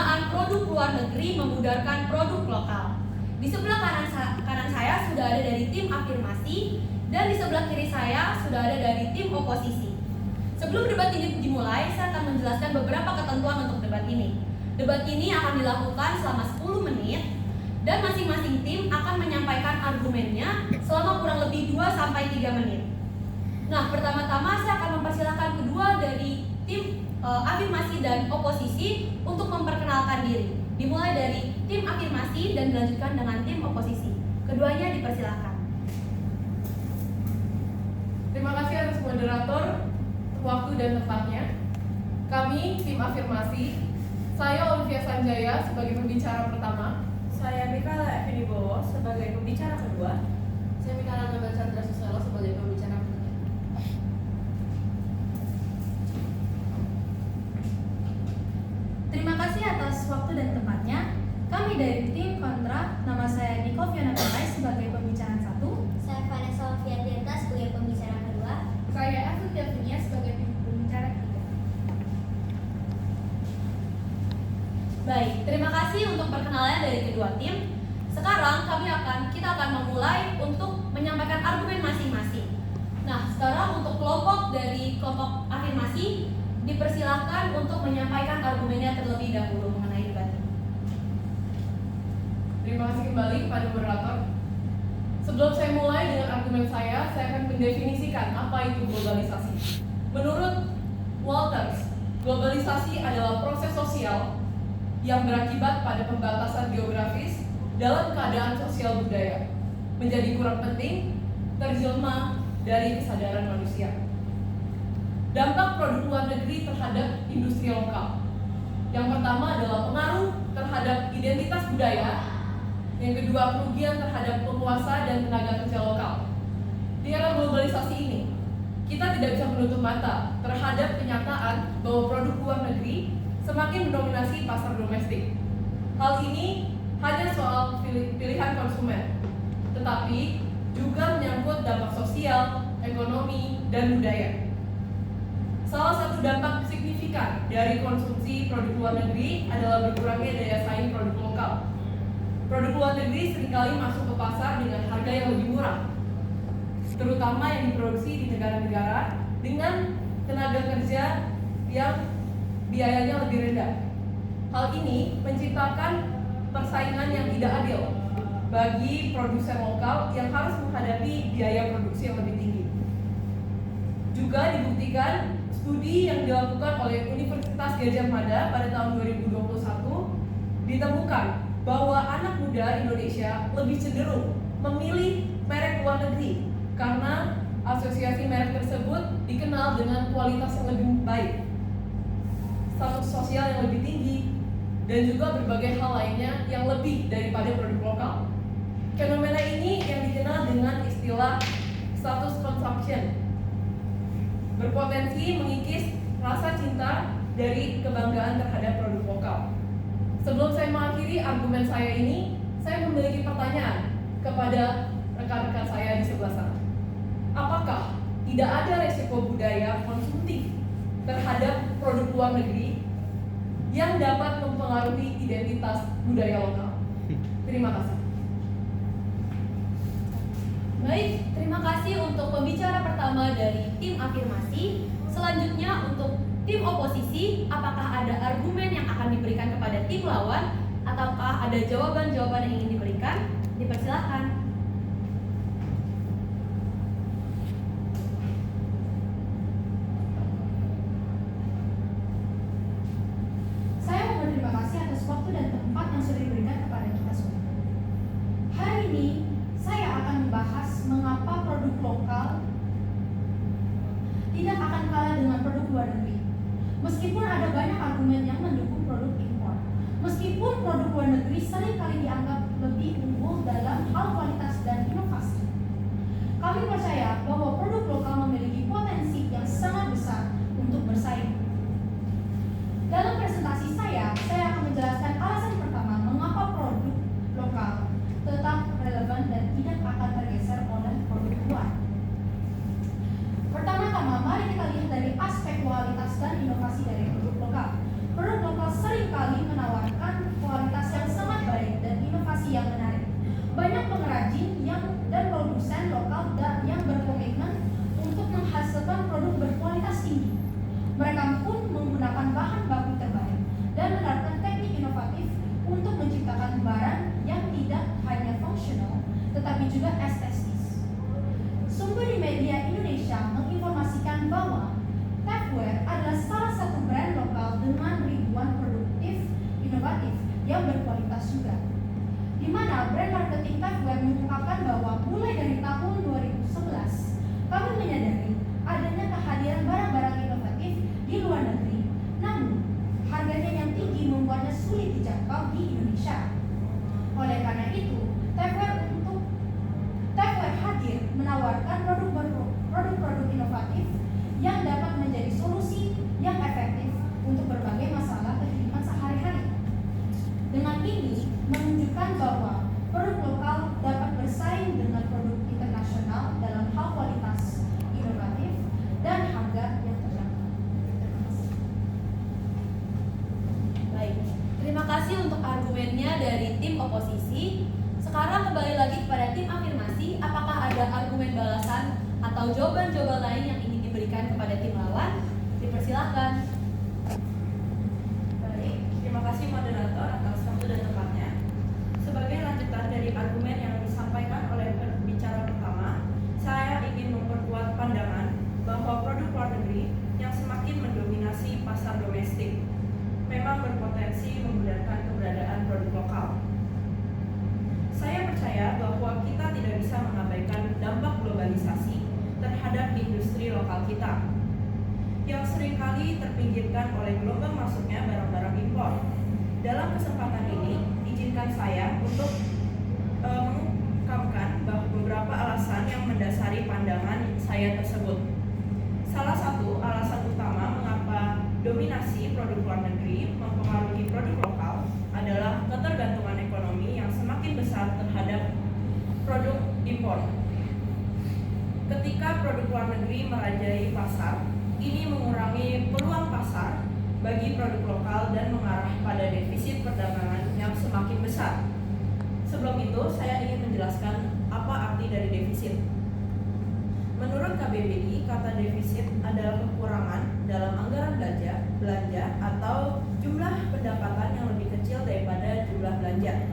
penggunaan produk luar negeri memudarkan produk lokal. Di sebelah kanan saya sudah ada dari tim afirmasi, dan di sebelah kiri saya sudah ada dari tim oposisi. Sebelum debat ini dimulai, saya akan menjelaskan beberapa ketentuan untuk debat ini. Debat ini akan dilakukan selama 10 menit, dan masing-masing tim akan menyampaikan argumennya selama kurang lebih 2-3 menit. Nah, pertama-tama saya akan mempersilahkan kedua dari tim afirmasi dan oposisi untuk memperkenalkan diri. Dimulai dari tim afirmasi dan dilanjutkan dengan tim oposisi. Keduanya dipersilahkan. Terima kasih atas moderator, waktu dan tempatnya. Kami tim afirmasi, saya Olivia Sanjaya sebagai pembicara pertama. Saya Mikala Effendi Bowo sebagai pembicara kedua. Saya Mikala Nabel Chandra Suselo sebagai pembicara ketiga. Terima kasih atas waktu dan tempatnya. Kami dari tim kontra, nama saya Niko Fiona Pelai sebagai pembicara 1. Saya Vanessa Fiandirta sebagai pembicara kedua. Saya Asun Davinia sebagai pembicara ketiga. Baik, terima kasih untuk perkenalan dari kedua tim. Sekarang kita akan memulai untuk menyampaikan argumen masing-masing. Nah, sekarang untuk kelompok afirmasi dipersilahkan untuk menyampaikan argumennya terlebih dahulu mengenai debat ini. Terima kasih kembali kepada moderator. Sebelum saya mulai dengan argumen saya akan mendefinisikan apa itu globalisasi. Menurut Walters, globalisasi adalah proses sosial yang berakibat pada pembatasan geografis dalam keadaan sosial budaya, menjadi kurang penting, terjelma dari kesadaran manusia. Dampak produk luar negeri terhadap industri lokal. Yang pertama adalah pengaruh terhadap identitas budaya. Yang kedua, kerugian terhadap penguasa dan tenaga kerja lokal. Di era globalisasi ini, kita tidak bisa menutup mata terhadap kenyataan bahwa produk luar negeri semakin mendominasi pasar domestik. Hal ini hanya soal pilihan konsumen, tetapi juga menyangkut dampak sosial, ekonomi, dan budaya. Salah satu dampak signifikan dari konsumsi produk luar negeri adalah berkurangnya daya saing produk lokal. Produk luar negeri seringkali masuk ke pasar dengan harga yang lebih murah, terutama yang diproduksi di negara-negara dengan tenaga kerja yang biayanya lebih rendah. Hal ini menciptakan persaingan yang tidak adil bagi produsen lokal yang harus menghadapi biaya produksi yang lebih tinggi. Juga dibuktikan studi yang dilakukan oleh Universitas Gadjah Mada pada tahun 2021 ditemukan bahwa anak muda Indonesia lebih cenderung memilih merek luar negeri karena asosiasi merek tersebut dikenal dengan kualitas yang lebih baik, status sosial yang lebih tinggi, dan juga berbagai hal lainnya yang lebih daripada produk lokal. Fenomena ini yang dikenal dengan istilah status consumption, berpotensi mengikis rasa cinta dari kebanggaan terhadap produk lokal. Sebelum saya mengakhiri argumen saya ini, saya memiliki pertanyaan kepada rekan-rekan saya di sebelah sana. Apakah tidak ada resiko budaya konsumtif terhadap produk luar negeri yang dapat mempengaruhi identitas budaya lokal? Terima kasih. Baik, terima kasih untuk pembicara pertama dari tim afirmasi. Selanjutnya untuk tim oposisi, apakah ada argumen yang akan diberikan kepada tim lawan ataukah ada jawaban-jawaban yang ingin diberikan? Dipersilakan. Saya mau berterima kasih atas waktu dan tempat yang sudah diberikan kepada kita semua. Hari ini saya akan membahas mengapa produk lokal tidak akan kalah dengan produk luar negeri. Meskipun ada banyak argumen yang mendukung produk impor, meskipun produk luar negeri seringkali dianggap lebih unggul dalam hal kualitas dan inovasi, kami percaya bahwa produk lokal memiliki potensi yang sangat besar untuk bersaing. Dalam presentasi saya akan menjelaskan alasan pertama mengapa produk lokal tetap relevan dan tidak akan tergeser oleh produk luar. Pertama-tama, mari kita lihat dari aspek kualitas dan inovasi dari produk lokal. Produk lokal seringkali menawarkan inovatif yang berkualitas juga. Di mana brand marketing Tupperware mengungkapkan bahwa mulai dari tahun 2011 kami menyadari adanya kehadiran barang-barang inovatif di luar negeri, namun harganya yang tinggi membuatnya sulit dijangkau di Indonesia. Oleh karena itu, Tupperware hadir menawarkan produk-produk inovatif yang dapat menjadi solusi yang efektif untuk berbagai masalah kehidupan sehari-hari. Dengan ini menunjukkan bahwa produk lokal dapat bersaing dengan produk internasional dalam hal kualitas, inovatif, dan harga yang terjangkau. Terima kasih. Baik, terima kasih untuk argumennya dari tim oposisi. Sekarang kembali lagi kepada tim afirmasi. Apakah ada argumen balasan atau jawaban-jawaban lain yang ingin diberikan kepada tim lawan? Dipersilahkan. Baik, terima kasih moderator atas waktu dan tempatnya. Sebagai lanjutan dari argumen yang disampaikan oleh pembicara pertama, saya ingin memperkuat pandangan bahwa produk luar negeri yang semakin mendominasi pasar domestik memang berpotensi memudahkan keberadaan produk lokal. Saya percaya bahwa kita tidak bisa mengabaikan dampak globalisasi terhadap industri lokal kita yang seringkali terpinggirkan oleh gelombang masuknya barang-barang impor. Dalam kesempatan ini, izinkan saya untuk mengungkapkan bahwa beberapa alasan yang mendasari pandangan saya tersebut. Salah satu alasan utama mengapa dominasi produk luar negeri mempengaruhi produk lokal adalah ketergantungan ekonomi yang semakin besar terhadap produk impor. Ketika produk luar negeri merajai pasar, ini mengurangi peluang pasar bagi produk lokal dan mengarah pada defisit perdagangan yang semakin besar. Sebelum itu, saya ingin menjelaskan apa arti dari defisit. Menurut KBBI, kata defisit adalah kekurangan dalam anggaran belanja atau jumlah pendapatan yang lebih kecil daripada jumlah belanja.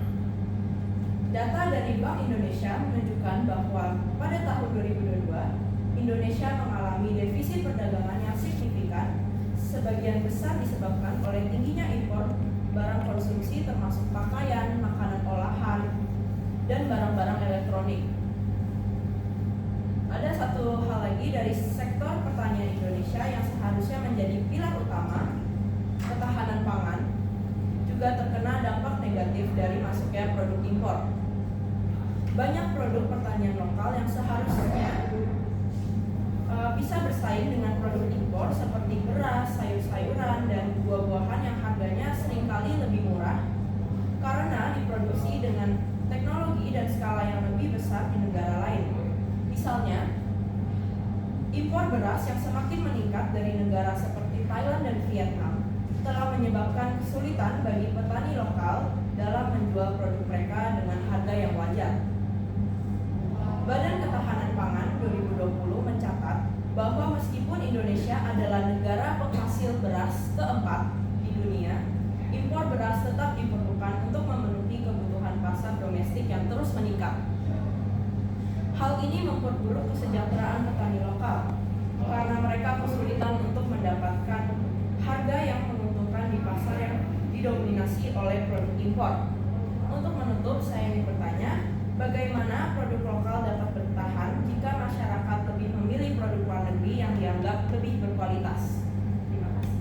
Data dari Bank Indonesia menunjukkan bahwa pada tahun 2022, Indonesia mengalami defisit perdagangan yang signifikan, sebagian besar disebabkan oleh tingginya impor barang konsumsi termasuk pakaian, makanan olahan, dan barang-barang elektronik. Ada satu hal lagi dari sektor pertanian Indonesia yang seharusnya menjadi pilar utama ketahanan pangan, juga terkena dampak negatif dari masuknya produk impor. Banyak produk pertanian lokal yang seharusnya bisa bersaing dengan produk impor seperti beras, sayur-sayuran, dan buah-buahan yang harganya seringkali lebih murah karena diproduksi dengan teknologi dan skala yang lebih besar di negara lain. Misalnya, impor beras yang semakin meningkat dari negara seperti Thailand dan Vietnam telah menyebabkan kesulitan bagi petani lokal dalam menjual produk mereka dengan harga yang wajar. Badan Ketahanan Pangan 2020 mencatat bahwa meskipun Indonesia adalah negara penghasil beras keempat di dunia, impor beras tetap diperlukan untuk memenuhi kebutuhan pasar domestik yang terus meningkat. Hal ini memperburuk kesejahteraan petani lokal karena mereka kesulitan untuk mendapatkan harga yang menguntungkan di pasar yang didominasi oleh produk impor. Untuk menutup, saya ingin bertanya, bagaimana produk lokal dapat bertahan jika masyarakat lebih memilih produk luar negeri yang dianggap lebih berkualitas? Terima kasih.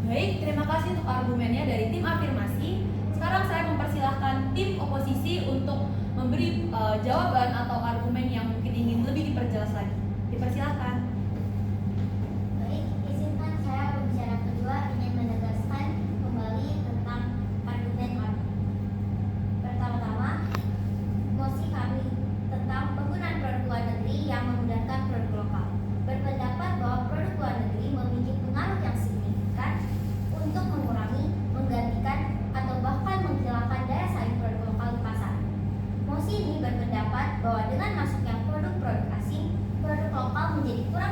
Baik, terima kasih untuk argumennya dari tim afirmasi. Sekarang saya mempersilahkan tim oposisi untuk memberi jawaban atau argumen yang mungkin ingin lebih diperjelas lagi. Dipersilahkan. Baik, izinkan saya pembicara kedua ingin menegaskan kembali tentang argumen kami. Pertama-tama, mosi kami tentang penggunaan produk luar negeri yang memudahkan produk lokal berpendapat bahwa produk luar negeri memiliki pengaruh yang signifikan untuk mengurangi, menggantikan, atau bahkan menghilangkan daya saing produk lokal di pasar. Mosi ini berpendapat bahwa dengan masuknya produk-produk asing, produk lokal menjadi kurang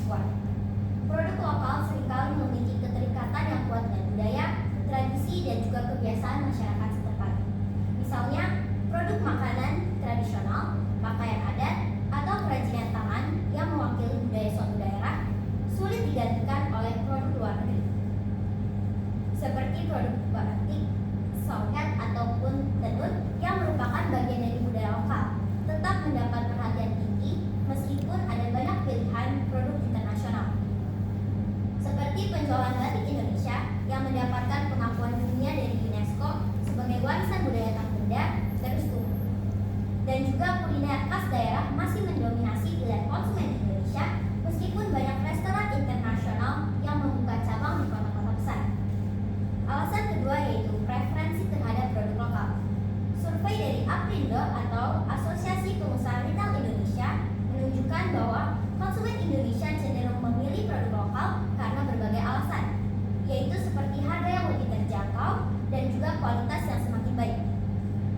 ekspor. Produk lokal seringkali memiliki keterikatan yang kuat dengan budaya, tradisi, dan juga kebiasaan masyarakat setempat. Misalnya, produk makanan tradisional, pakaian adat, atau kerajinan tangan yang mewakili budaya suatu daerah sulit digantikan oleh produk luar negeri. Seperti produk batik, songket, ataupun tenun yang merupakan bagian dari budaya lokal, tetap mendapat perhatian tinggi meskipun ada banyak pilihan produk internasional. Seperti penjualan batik Indonesia yang mendapatkan pengakuan dunia dari UNESCO sebagai warisan budaya tak benda terus tumbuh. Dan juga kuliner khas daerah masih mendominasi pilihan konsumen di Indonesia meskipun banyak restoran internasional yang membuka cabang di kota-kota besar. Alasan kedua yaitu preferensi terhadap produk lokal. Survei dari Aprindo atau Asosiasi Pengusaha Retail Indonesia menunjukkan bahwa konsumen Indonesia cenderung memilih produk lokal karena berbagai alasan, yaitu seperti harga yang lebih terjangkau dan juga kualitas yang semakin baik.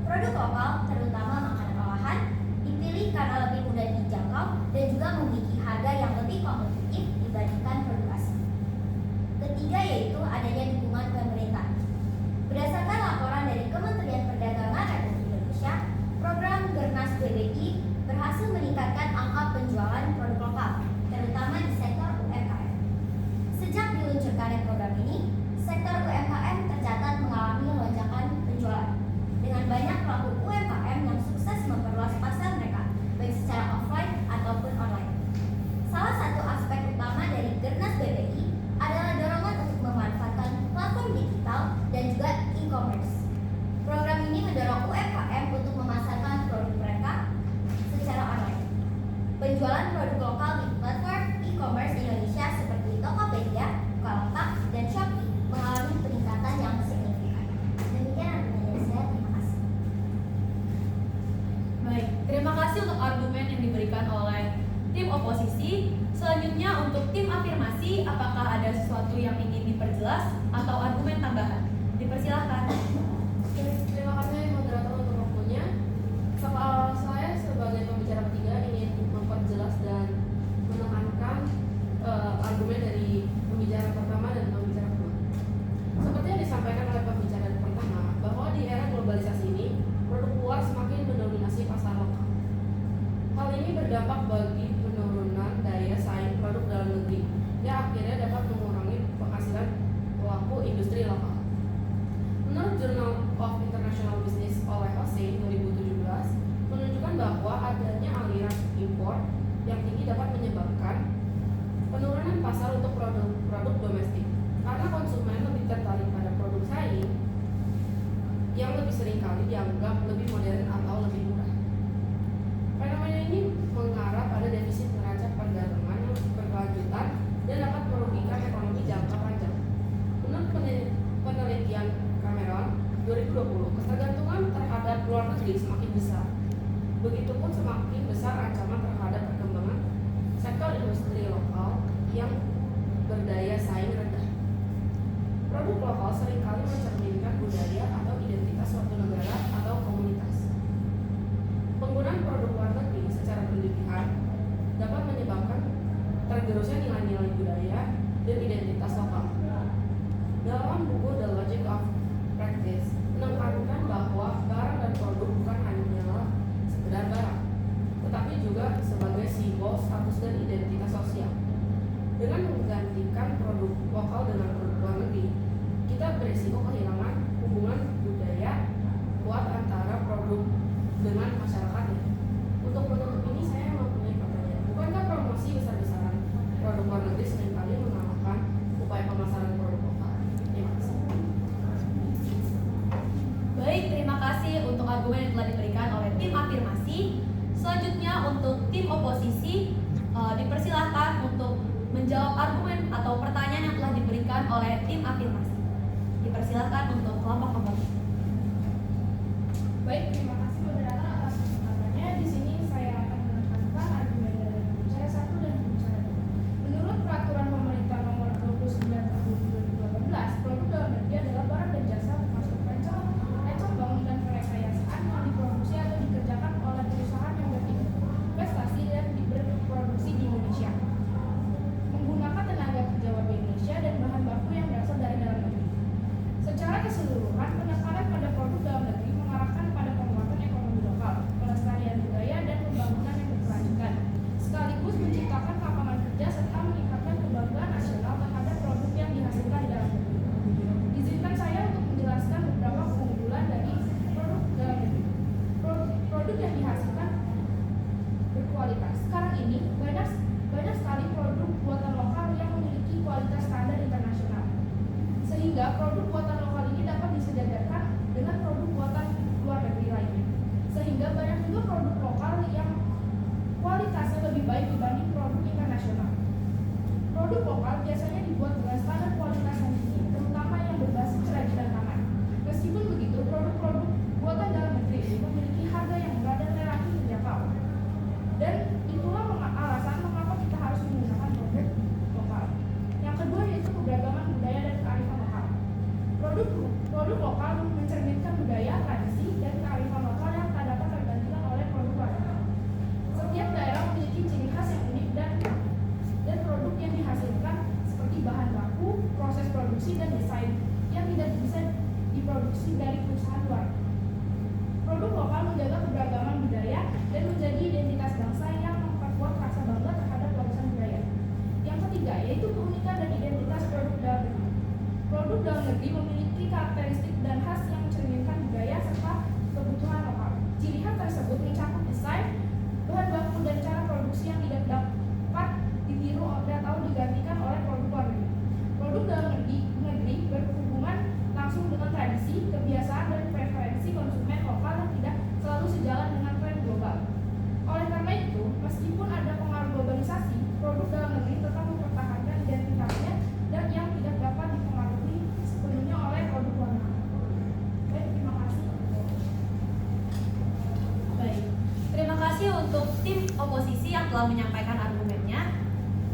Produk lokal, terutama makanan olahan, dipilih karena lebih mudah dijangkau dan juga memiliki harga yang lebih kompetitif dibandingkan produk asing. Ketiga yaitu adanya dukungan pemerintah. Berdasarkan laporan dari Kementerian Perdagangan Republik Indonesia, program Gernas BBI berhasil meningkatkan angka penjualan produk lokal, terutama di sektor UMKM. Sejak diluncurkannya program ini, sektor UMKM tercatat mengalami lonjakan penjualan, dengan banyak pelaku UMKM yang sukses memperluas pasar mereka, baik secara offline ataupun online. Salah satu aspek utama dari Gernas BBI adalah dorongan untuk memanfaatkan platform digital dan juga e-commerce. Program ini mendorong UMKM untuk memasarkan produk mereka secara online. Penjualan produk lokal di platform e-commerce Indonesia seperti Tokopedia, Bukalapak, dan Shopee mengalami peningkatan yang signifikan. Demikian argumen dari saya, terima kasih. Baik, terima kasih untuk argumen yang diberikan oleh tim oposisi. Selanjutnya untuk tim afirmasi, apakah ada sesuatu yang ingin diperjelas atau argumen tambahan? Dipersilahkan. Terima kasih moderator untuk waktunya. Saya sebagai pembicara ketiga ingin memperjelas dan menekankan argumen dari pembicara pertama dan pembicara kedua. Seperti yang disampaikan oleh pembicara pertama, bahwa di era globalisasi ini, produk luar semakin mendominasi pasar lokal. Hal ini berdampak bagi penurunan daya saing produk dalam negeri yang akhirnya dapat mengurangi penghasilan pelaku industri lokal. Menurut Journal of International Business oleh Hossein 2017 menunjukkan bahwa adanya aliran impor yang tinggi dapat menyebabkan penurunan pasar untuk produk domestik karena konsumen lebih tertarik pada produk saing yang lebih seringkali dianggap lebih modern atau lebih murah. Fenomena ini mengarah pada defisit neraca perdagangan yang berkelanjutan dan dapat merugikan ekonomi jangka panjang. Menurut penelitian Cameron 2020, ketergantungan terhadap luar negeri semakin besar. Begitupun semakin besar ancaman terhadap perkembangan sektor industri lokal yang berdaya saing rendah. Produk lokal seringkali mencerminkan budaya atau identitas suatu negara atau komunitas. Penggunaan produk luar negeri secara berlebihan dapat menyebabkan tergerusnya nilai-nilai budaya dan identitas lokal. Dalam buku The Logic of Practice menekankan bahwa barang dan produk bukan hanyalah sekedar barang, tetapi juga sebagai simbol status dan identitas sosial. Dengan menggantikan produk lokal dengan produk luar negeri, kita berisiko kehilangan hubungan budaya kuat antara produk dengan masyarakatnya. Untuk menutup ini, saya mempunyai pertanyaan. Bukankah promosi besar-besaran produk luar negeri seringkali mengalahkan upaya pemasaran produk lokal? Terima kasih. Baik, terima kasih untuk argumen yang telah diberikan oleh tim afirmasi. Selanjutnya untuk tim oposisi, dipersilahkan untuk menjawab argumen atau pertanyaan yang telah diberikan oleh tim afirmasi. Dipersilahkan untuk kelompok oposisi. Baik, terima kasih moderator atas kesempatannya. Di sini saya akan menekankan argumen dari pembicara 1 dan pembicara 2. Menurut peraturan pemerintah nomor 29 tahun 2018, produk dalam negeri adalah barang dan jasa termasuk rencana bangunan perkayasaan yang diproduksi atau dikerjakan oleh perusahaan yang berinvestasi dan berproduksi di Indonesia. baik dibanding produk internasional. Produk lokal biasanya dibuat dengan standar kualitas yang tinggi, terutama yang berbasis kerajinan tangan. Meskipun begitu, produk-produk buatan dalam negeri ini memiliki harga yang murah dan relatif terjangkau. Dan itulah alasan mengapa kita harus menggunakan produk lokal. Yang kedua yaitu keberagaman budaya dan kearifan lokal. Produk lokal mencerminkan budaya, tradisi, dan kearifan lokal yang tak dapat tergantikan oleh produk luar negeri. Setiap daerah memiliki ciri khas yang unik dan produk yang dihasilkan seperti bahan baku, proses produksi, dan desain yang tidak bisa diproduksi dari perusahaan luar. Produk lokal menjaga keberagaman budaya dan menjadi identitas bangsa yang memperkuat rasa bangga terhadap warisan budaya. Yang ketiga yaitu keunikan dan identitas produk dalam negeri. Produk dalam negeri memiliki karakteristik dan khas yang mencerminkan budaya serta kebutuhan lokal. Ciri khas tersebut mencakup desain, bahan baku, dan cara produksi yang tidak dapat ditiru atau digantikan oleh produk luar negeri. Produk dalam negeri berhubungan langsung dengan tradisi, kebiasaan, dan preferensi konsumen lokal yang tidak selalu sejalan dengan tren global. Oleh karena itu, meskipun ada pengaruh globalisasi, produk dalam negeri tetap mempertahankan identitasnya dan yang tidak dapat dipengaruhi sepenuhnya oleh produk luar negeri. Baik, terima kasih. Baik, terima kasih untuk tim oposisi yang telah menyampaikan argumennya.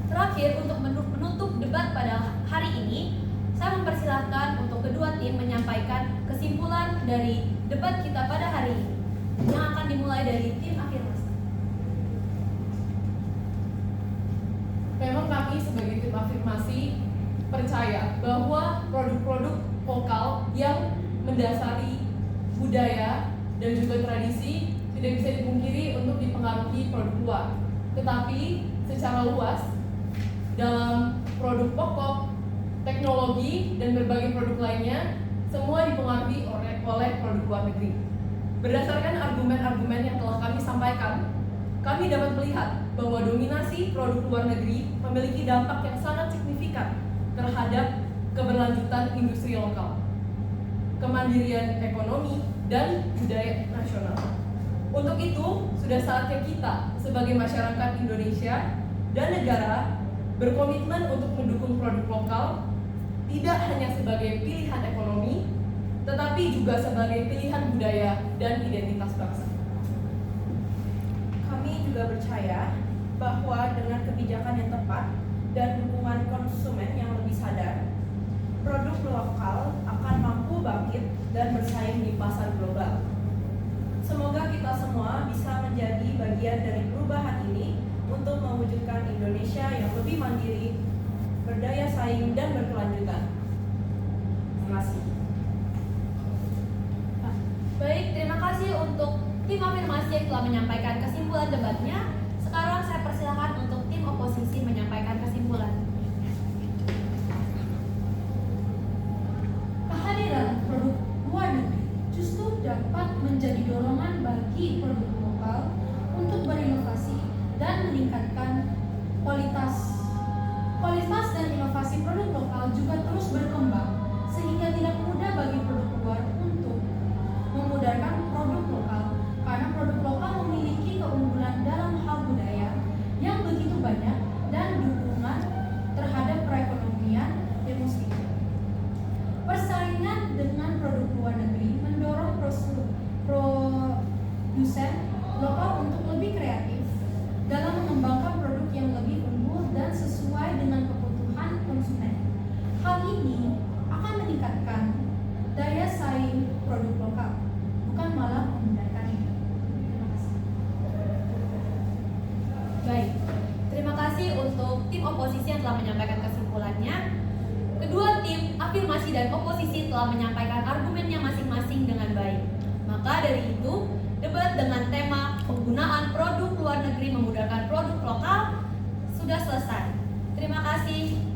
Terakhir, untuk menutup debat pada hari ini, saya mempersilahkan untuk kedua tim menyampaikan kesimpulan dari debat kita pada hari ini, yang akan dimulai dari tim afirmasi. Memang kami sebagai tim afirmasi percaya bahwa produk-produk lokal yang mendasari budaya dan juga tradisi tidak bisa dipungkiri untuk dipengaruhi produk luar. Tetapi secara luas dalam produk pokok, teknologi, dan berbagai produk lainnya semua dipengaruhi oleh produk luar negeri. Berdasarkan argumen-argumen yang telah kami sampaikan, kami dapat melihat bahwa dominasi produk luar negeri memiliki dampak yang sangat signifikan terhadap keberlanjutan industri lokal, kemandirian ekonomi, dan budaya nasional. Untuk itu, sudah saatnya kita sebagai masyarakat Indonesia dan negara berkomitmen untuk mendukung produk lokal tidak hanya sebagai pilihan ekonomi, tetapi juga sebagai pilihan budaya dan identitas bangsa. Kami juga percaya bahwa dengan kebijakan yang tepat dan dukungan konsumen yang lebih sadar, produk lokal akan mampu bangkit dan bersaing di pasar global. Semoga kita semua bisa menjadi bagian dari perubahan ini untuk mewujudkan Indonesia yang lebih mandiri, berdaya saing, dan berkelanjutan. Terima kasih. Baik, terima kasih untuk tim afirmasi yang telah menyampaikan kesimpulan debatnya. Sekarang saya persilakan untuk tim oposisi menyampaikan kesimpulan. Kehadiran produk luar negeri justru dapat menjadi dorongan bagi produk lokal untuk berinovasi dan meningkatkan kualitas dan inovasi produk lokal juga terus berkembang, sehingga tidak mudah bagi produk luar untuk memudahkan produk lokal, karena produk lokal memiliki keunggulan dalam hal budaya yang begitu banyak dan dukungan terhadap perekonomian yang positif. Persaingan dengan produk luar negeri mendorong produsen lokal untuk lebih kreatif dalam mengembangkan produk yang lebih unggul dan sesuai dengan kebutuhan konsumen. Hal ini akan meningkatkan daya saing produk lokal, bukan malah memudahkannya. Terima kasih. Baik, terima kasih untuk tim oposisi yang telah menyampaikan kesimpulannya. Kedua tim afirmasi dan oposisi telah menyampaikan argumennya masing-masing dengan baik. Maka dari itu, debat dengan tema penggunaan produk luar negeri memudahkan produk lokal sudah selesai. Terima kasih.